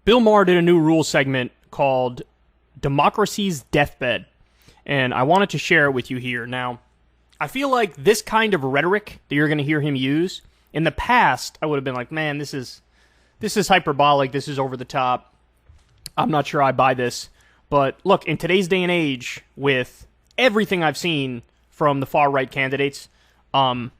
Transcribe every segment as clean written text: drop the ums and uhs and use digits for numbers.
Bill Maher did a new rules segment called Democracy's Deathbed, and I wanted to share it with you here. Now, I feel like this kind of rhetoric that you're going to hear him use, in the past, I would have been like, man, this is hyperbolic, this is over the top, I'm not sure I buy this. But look, in today's day and age, with everything I've seen from the far-right candidates, I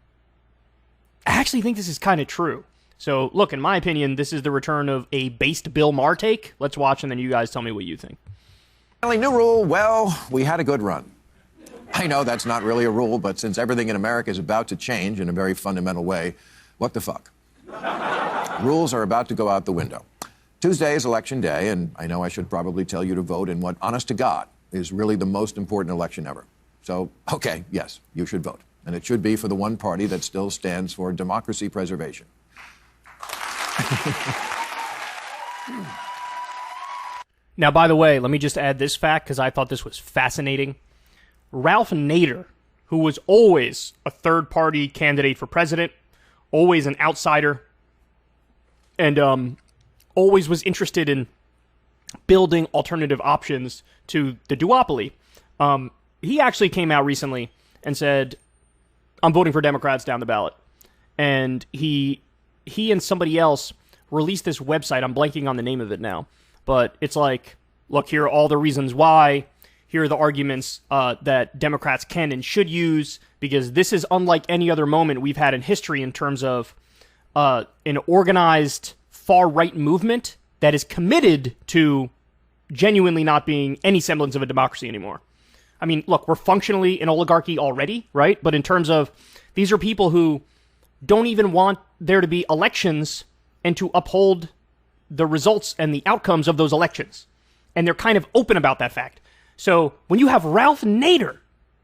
actually think this is kind of true. So, look, in my opinion, this is the return of a based Bill Maher take. Let's watch, and then you guys tell me what you think. Finally, new rule, well, we had a good run. I know that's not really a rule, but since everything in America is about to change in a very fundamental way, what the fuck? Rules are about to go out the window. Tuesday is Election Day, and I know I should probably tell you to vote in what, honest to God, is really the most important election ever. So, okay, yes, you should vote. And it should be for the one party that still stands for democracy preservation. Now, by the way, let me just add this fact, because I thought this was fascinating. Ralph Nader, who was always a third-party candidate for president, always an outsider, and always was interested in building alternative options to the duopoly. He actually came out recently and said, I'm voting for Democrats down the ballot. And he and somebody else released this website. I'm blanking on the name of it now. But it's like, look, here are all the reasons why. Here are the arguments that Democrats can and should use, because this is unlike any other moment we've had in history in terms of an organized far-right movement that is committed to genuinely not being any semblance of a democracy anymore. I mean, look, we're functionally an oligarchy already, right? But in terms of, these are people who don't even want there to be elections and to uphold the results and the outcomes of those elections. And they're kind of open about that fact. So when you have Ralph Nader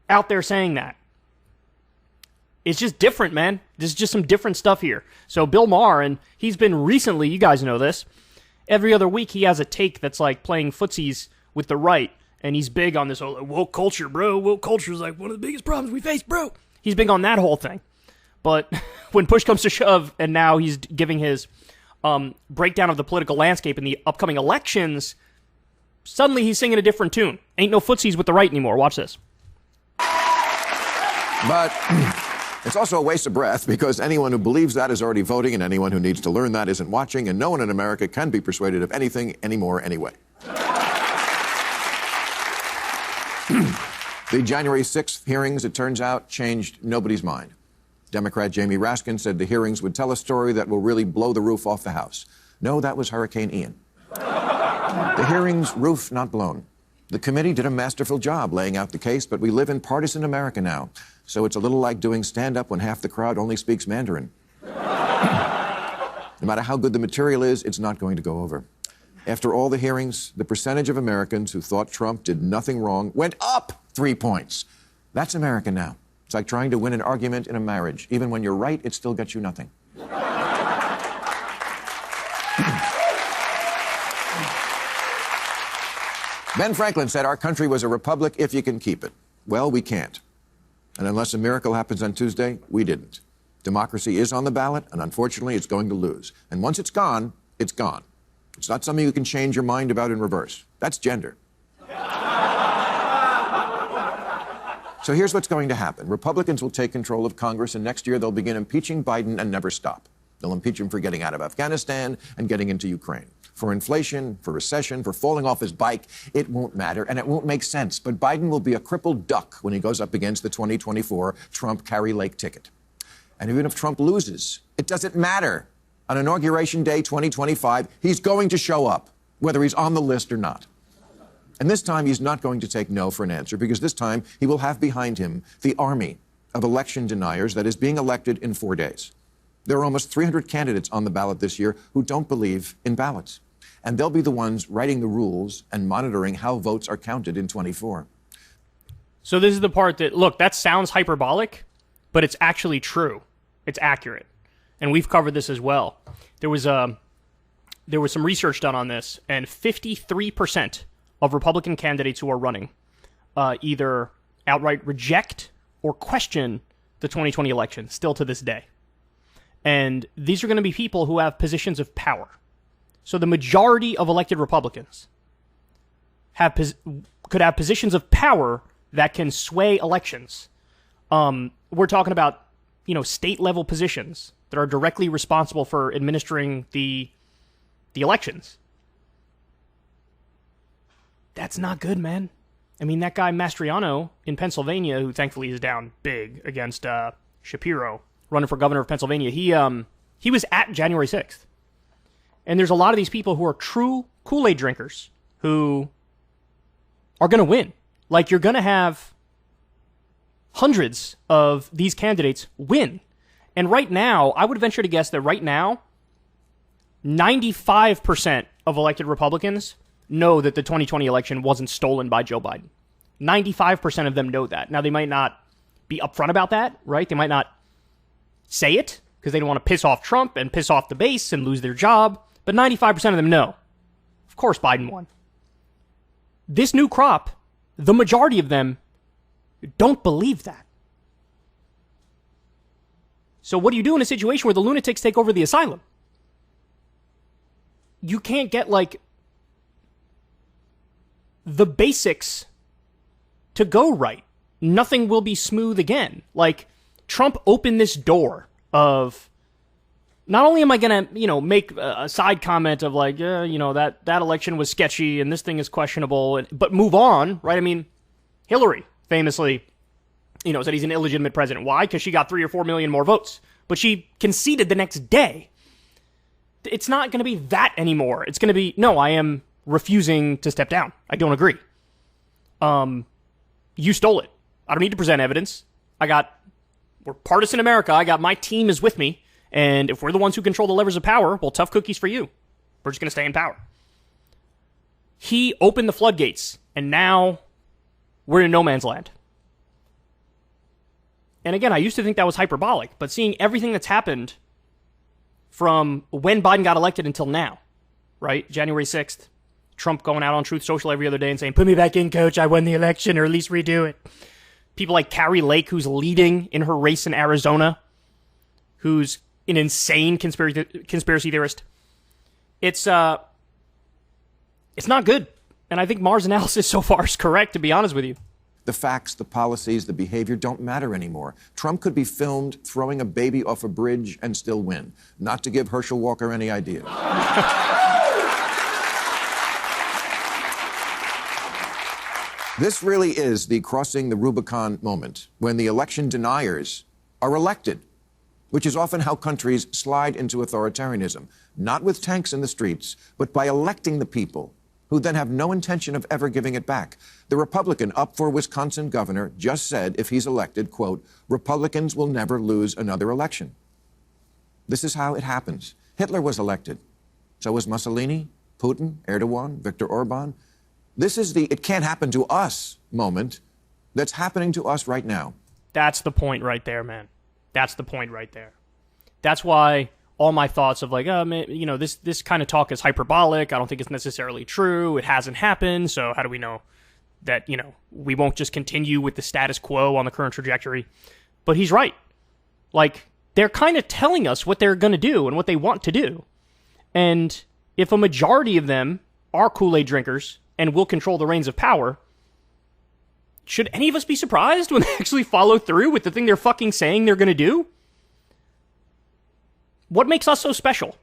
out there saying that, it's just different, man. There's just some different stuff here. So Bill Maher, and he's been recently, you guys know this, every other week he has a take that's like playing footsies with the right. And he's big on this whole woke culture, bro. Woke culture is like one of the biggest problems we face, bro. He's big on that whole thing. But when push comes to shove, and now he's giving his breakdown of the political landscape in the upcoming elections, suddenly he's singing a different tune. Ain't no footsies with the right anymore. Watch this. But it's also a waste of breath, because anyone who believes that is already voting, and anyone who needs to learn that isn't watching, and no one in America can be persuaded of anything anymore anyway. The January 6th hearings, it turns out, changed nobody's mind. Democrat Jamie Raskin said the hearings would tell a story that will really blow the roof off the House. No, that was Hurricane Ian. The hearings, roof not blown. The committee did a masterful job laying out the case, but we live in partisan America now, so it's a little like doing stand-up when half the crowd only speaks Mandarin. No matter how good the material is, it's not going to go over. After all the hearings, the percentage of Americans who thought Trump did nothing wrong went up 3 points. That's America now. It's like trying to win an argument in a marriage. Even when you're right, it still gets you nothing. Ben Franklin said our country was a republic if you can keep it. Well, we can't. And unless a miracle happens on Tuesday, we didn't. Democracy is on the ballot, and unfortunately, it's going to lose. And once it's gone, it's gone. It's not something you can change your mind about in reverse. That's gender. So here's what's going to happen. Republicans will take control of Congress, and next year they'll begin impeaching Biden and never stop. They'll impeach him for getting out of Afghanistan and getting into Ukraine. For inflation, for recession, for falling off his bike, it won't matter, and it won't make sense. But Biden will be a crippled duck when he goes up against the 2024 Trump Carrie Lake ticket. And even if Trump loses, it doesn't matter. On Inauguration Day 2025, he's going to show up, whether he's on the list or not. And this time, he's not going to take no for an answer, because this time he will have behind him the army of election deniers that is being elected in 4 days. There are almost 300 candidates on the ballot this year who don't believe in ballots. And they'll be the ones writing the rules and monitoring how votes are counted in 24. So this is the part that, look, that sounds hyperbolic, but it's actually true. It's accurate. And we've covered this as well. There was some research done on this, and 53% of Republican candidates who are running either outright reject or question the 2020 election, still to this day. And these are going to be people who have positions of power. So the majority of elected Republicans could have positions of power that can sway elections. We're talking about, state level positions that are directly responsible for administering the elections. That's not good, man. I mean, that guy Mastriano in Pennsylvania, who thankfully is down big against Shapiro, running for governor of Pennsylvania, he was at January 6th. And there's a lot of these people who are true Kool-Aid drinkers who are going to win. Like, you're going to have hundreds of these candidates win. And right now, I would venture to guess that right now, 95% of elected Republicans know that the 2020 election wasn't stolen by Joe Biden. 95% of them know that. Now, they might not be upfront about that, right? They might not say it because they don't want to piss off Trump and piss off the base and lose their job. But 95% of them know. Of course, Biden won. This new crop, the majority of them don't believe that. So what do you do in a situation where the lunatics take over the asylum? You can't get, the basics to go right. Nothing will be smooth again. Trump opened this door of, not only am I going to, make a side comment of that election was sketchy and this thing is questionable, but move on, right? I mean, Hillary famously, said he's an illegitimate president. Why? Because she got 3 or 4 million more votes. But she conceded the next day. It's not going to be that anymore. It's going to be, no, I am refusing to step down. I don't agree. You stole it. I don't need to present evidence. We're partisan America. my team is with me. And if we're the ones who control the levers of power, well, tough cookies for you. We're just going to stay in power. He opened the floodgates, and now we're in no man's land. And again, I used to think that was hyperbolic, but seeing everything that's happened from when Biden got elected until now, right? January 6th, Trump going out on Truth Social every other day and saying, put me back in, coach, I won the election, or at least redo it. People like Carrie Lake, who's leading in her race in Arizona, who's an insane conspiracy theorist. It's not good. And I think Maher's analysis so far is correct, to be honest with you. The facts, the policies, the behavior don't matter anymore. Trump could be filmed throwing a baby off a bridge and still win. Not to give Herschel Walker any ideas. This really is the crossing the Rubicon moment, when the election deniers are elected, which is often how countries slide into authoritarianism, not with tanks in the streets, but by electing the people, who then have no intention of ever giving it back. The Republican up for Wisconsin governor just said if he's elected, quote, Republicans will never lose another election. This is how it happens. Hitler was elected. So was Mussolini, Putin, Erdogan, Viktor Orban. This is the it can't happen to us moment that's happening to us right now. That's the point right there, man. That's the point right there. That's why all my thoughts of this kind of talk is hyperbolic. I don't think it's necessarily true. It hasn't happened. So how do we know that, we won't just continue with the status quo on the current trajectory? But he's right. They're kind of telling us what they're going to do and what they want to do. And if a majority of them are Kool-Aid drinkers and will control the reins of power, should any of us be surprised when they actually follow through with the thing they're fucking saying they're going to do? What makes us so special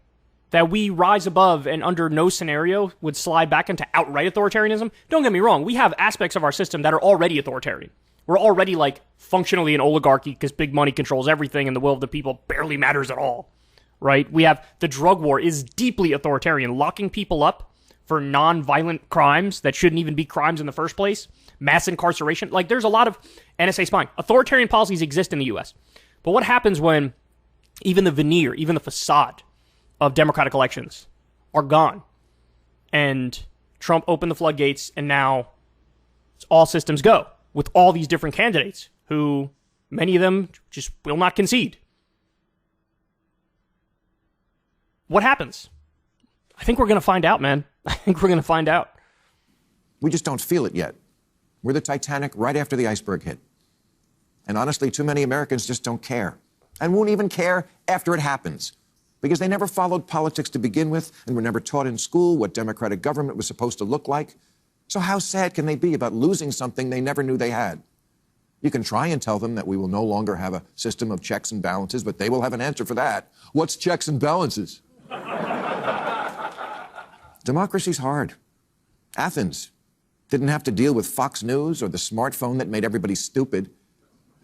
that we rise above and under no scenario would slide back into outright authoritarianism? Don't get me wrong. We have aspects of our system that are already authoritarian. We're already functionally an oligarchy because big money controls everything and the will of the people barely matters at all, right? We have the drug war is deeply authoritarian, locking people up for non-violent crimes that shouldn't even be crimes in the first place. Mass incarceration. There's a lot of NSA spying. Authoritarian policies exist in the U.S. But what happens when even the veneer, even the facade of democratic elections are gone? And Trump opened the floodgates, and now all systems go with all these different candidates who, many of them, just will not concede. What happens? I think we're going to find out, man. I think we're going to find out. We just don't feel it yet. We're the Titanic right after the iceberg hit. And honestly, too many Americans just don't care and won't even care after it happens. because they never followed politics to begin with and were never taught in school what democratic government was supposed to look like. So how sad can they be about losing something they never knew they had? You can try and tell them that we will no longer have a system of checks and balances, but they will have an answer for that. What's checks and balances? Democracy's hard. Athens didn't have to deal with Fox News or the smartphone that made everybody stupid,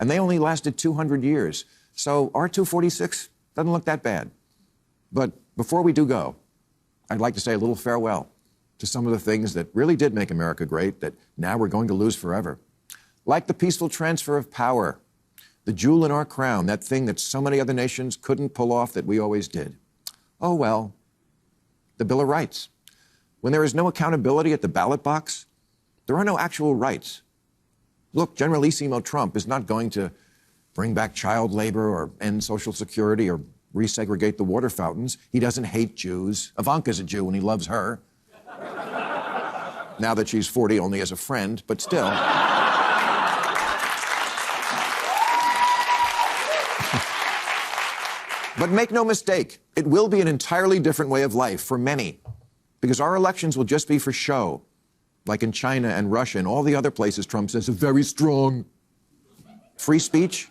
and they only lasted 200 years. So R246 doesn't look that bad. But before we do go, I'd like to say a little farewell to some of the things that really did make America great that now we're going to lose forever. Like the peaceful transfer of power, the jewel in our crown, that thing that so many other nations couldn't pull off that we always did. Oh, well, the Bill of Rights. When there is no accountability at the ballot box, there are no actual rights. Look, Generalissimo Trump is not going to bring back child labor or end Social Security or resegregate the water fountains. He doesn't hate Jews. Ivanka's a Jew and he loves her. Now that she's 40, only as a friend, but still. But make no mistake, it will be an entirely different way of life for many, because our elections will just be for show, like in China and Russia and all the other places Trump says are very strong. Free speech?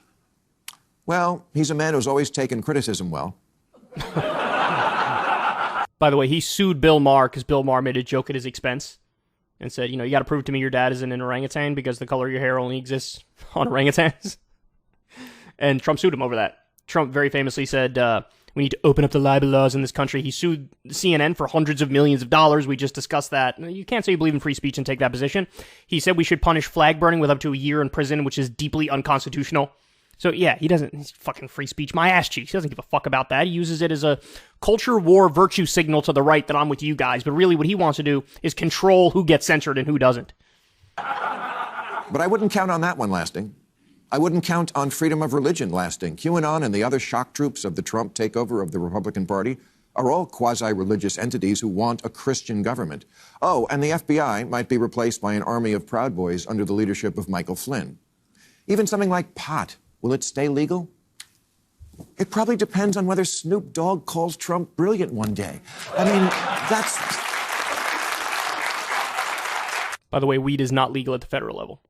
Well, he's a man who's always taken criticism well. By the way, he sued Bill Maher because Bill Maher made a joke at his expense and said, you got to prove to me your dad isn't an orangutan because the color of your hair only exists on orangutans. And Trump sued him over that. Trump very famously said, we need to open up the libel laws in this country. He sued CNN for hundreds of millions of dollars. We just discussed that. You can't say you believe in free speech and take that position. He said we should punish flag burning with up to a year in prison, which is deeply unconstitutional. So yeah, he's fucking free speech. My ass cheeks. He doesn't give a fuck about that. He uses it as a culture war virtue signal to the right that I'm with you guys. But really what he wants to do is control who gets censored and who doesn't. But I wouldn't count on that one lasting. I wouldn't count on freedom of religion lasting. QAnon and the other shock troops of the Trump takeover of the Republican Party are all quasi-religious entities who want a Christian government. Oh, and the FBI might be replaced by an army of Proud Boys under the leadership of Michael Flynn. Even something like pot. Will it stay legal? It probably depends on whether Snoop Dogg calls Trump brilliant one day. I mean, that's... By the way, weed is not legal at the federal level.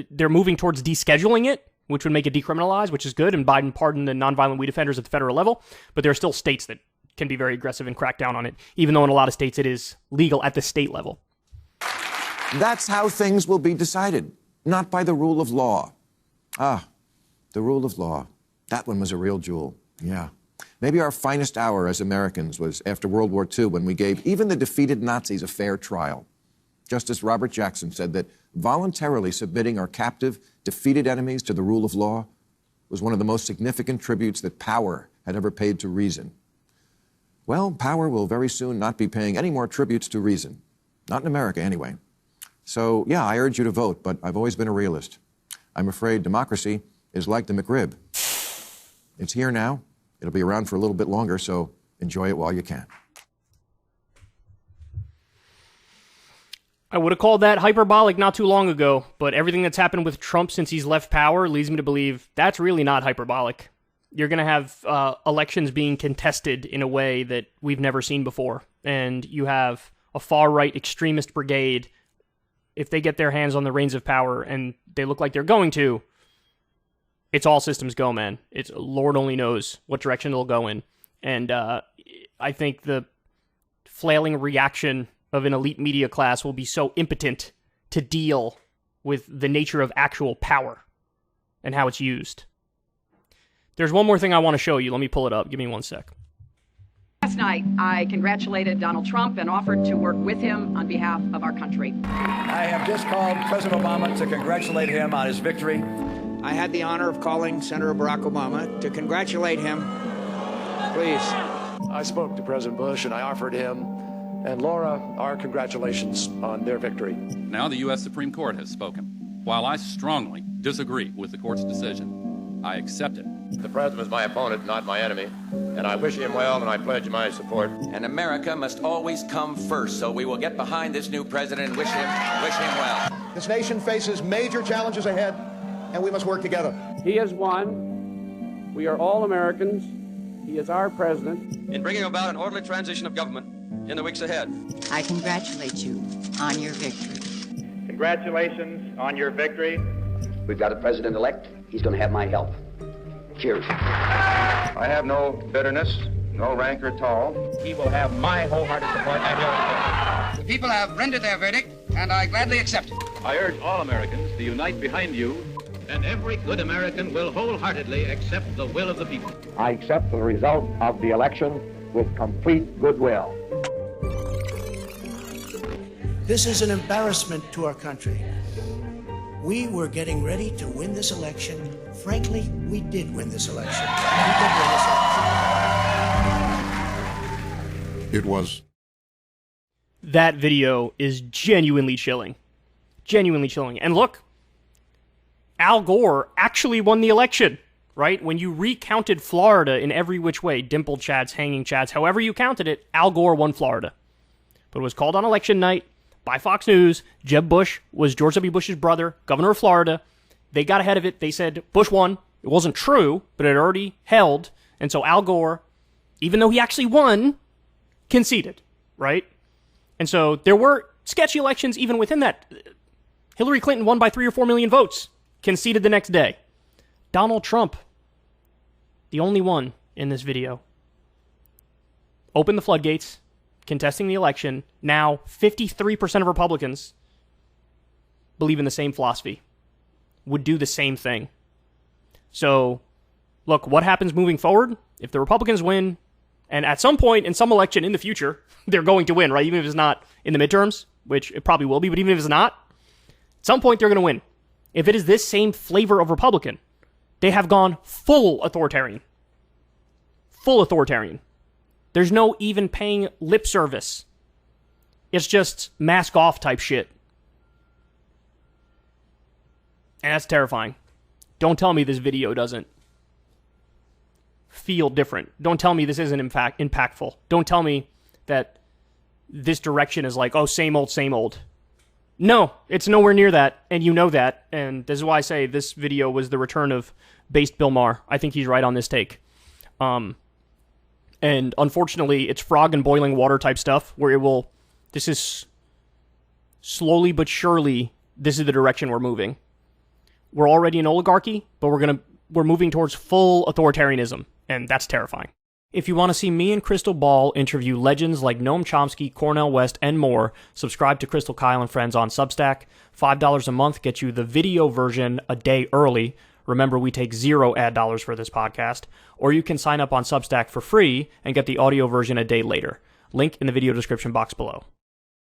They're moving towards descheduling it, which would make it decriminalized, which is good, and Biden pardoned the nonviolent weed offenders at the federal level. But there are still states that can be very aggressive and crack down on it, even though in a lot of states it is legal at the state level. That's how things will be decided, not by the rule of law. Ah, the rule of law. That one was a real jewel. Yeah. Maybe our finest hour as Americans was after World War II when we gave even the defeated Nazis a fair trial. Justice Robert Jackson said that voluntarily submitting our captive, defeated enemies to the rule of law was one of the most significant tributes that power had ever paid to reason. Well, power will very soon not be paying any more tributes to reason. Not in America, anyway. So, yeah, I urge you to vote, but I've always been a realist. I'm afraid democracy is like the McRib. It's here now. It'll be around for a little bit longer, so enjoy it while you can. I would have called that hyperbolic not too long ago, but everything that's happened with Trump since he's left power leads me to believe that's really not hyperbolic. You're going to have elections being contested in a way that we've never seen before, and you have a far-right extremist brigade. If they get their hands on the reins of power, and they look like they're going to, it's all systems go, man. It's Lord only knows what direction they'll go in. And I think the flailing reaction of an elite media class will be so impotent to deal with the nature of actual power and how it's used. There's one more thing I want to show you. Let me pull it up. Give me 1 sec. Last night, I congratulated Donald Trump and offered to work with him on behalf of our country. I have just called President Obama to congratulate him on his victory. I had the honor of calling Senator Barack Obama to congratulate him. Please. I spoke to President Bush and I offered him and Laura our congratulations on their victory. Now the U.S. Supreme Court has spoken. While I strongly disagree with the court's decision, I accept it. The president is my opponent, not my enemy, and I wish him well and I pledge my support. And America must always come first, so we will get behind this new president and wish him well. This nation faces major challenges ahead, and we must work together. He has won. We are all Americans. He is our president. In bringing about an orderly transition of government in the weeks ahead. I congratulate you on your victory. Congratulations on your victory. We've got a president-elect. He's going to have my help. Cheers. I have no bitterness, no rancor at all. He will have my wholehearted support at your support. The people have rendered their verdict, and I gladly accept it. I urge all Americans to unite behind you, and every good American will wholeheartedly accept the will of the people. I accept the result of the election with complete goodwill. This is an embarrassment to our country. We were getting ready to win this election. Frankly, we did win this election. It was. That video is genuinely chilling. Genuinely chilling. And look, Al Gore actually won the election, right? When you recounted Florida in every which way, dimpled chads, hanging chads, however you counted it, Al Gore won Florida. But it was called on election night by Fox News. Jeb Bush was George W. Bush's brother, governor of Florida. They got ahead of it. They said Bush won. It wasn't true, but it already held. And so Al Gore, even though he actually won, conceded, right? And so there were sketchy elections even within that. Hillary Clinton won by 3 or 4 million votes, conceded the next day. Donald Trump, the only one in this video, opened the floodgates, contesting the election. Now 53% of Republicans believe in the same philosophy, would do the same thing. So, look, what happens moving forward? If the Republicans win, and at some point in some election in the future, they're going to win, right? Even if it's not in the midterms, which it probably will be, but even if it's not, at some point they're going to win. If it is this same flavor of Republican, they have gone full authoritarian. Full authoritarian. There's no even paying lip service. It's just mask off type shit. And that's terrifying. Don't tell me this video doesn't feel different. Don't tell me this isn't in fact impactful. Don't tell me that this direction is like, oh, same old, same old. No, it's nowhere near that, and you know that, and this is why I say this video was the return of based Bill Maher. I think he's right on this take. And unfortunately, it's frog and boiling water type stuff, where this is slowly but surely, this is the direction we're moving. We're already an oligarchy, but we're moving towards full authoritarianism, and that's terrifying. If you want to see me and Crystal Ball interview legends like Noam Chomsky, Cornel West, and more, subscribe to Crystal Kyle and Friends on Substack. $5 a month gets you the video version a day early. Remember, we take 0 ad dollars for this podcast. Or you can sign up on Substack for free and get the audio version a day later. Link in the video description box below.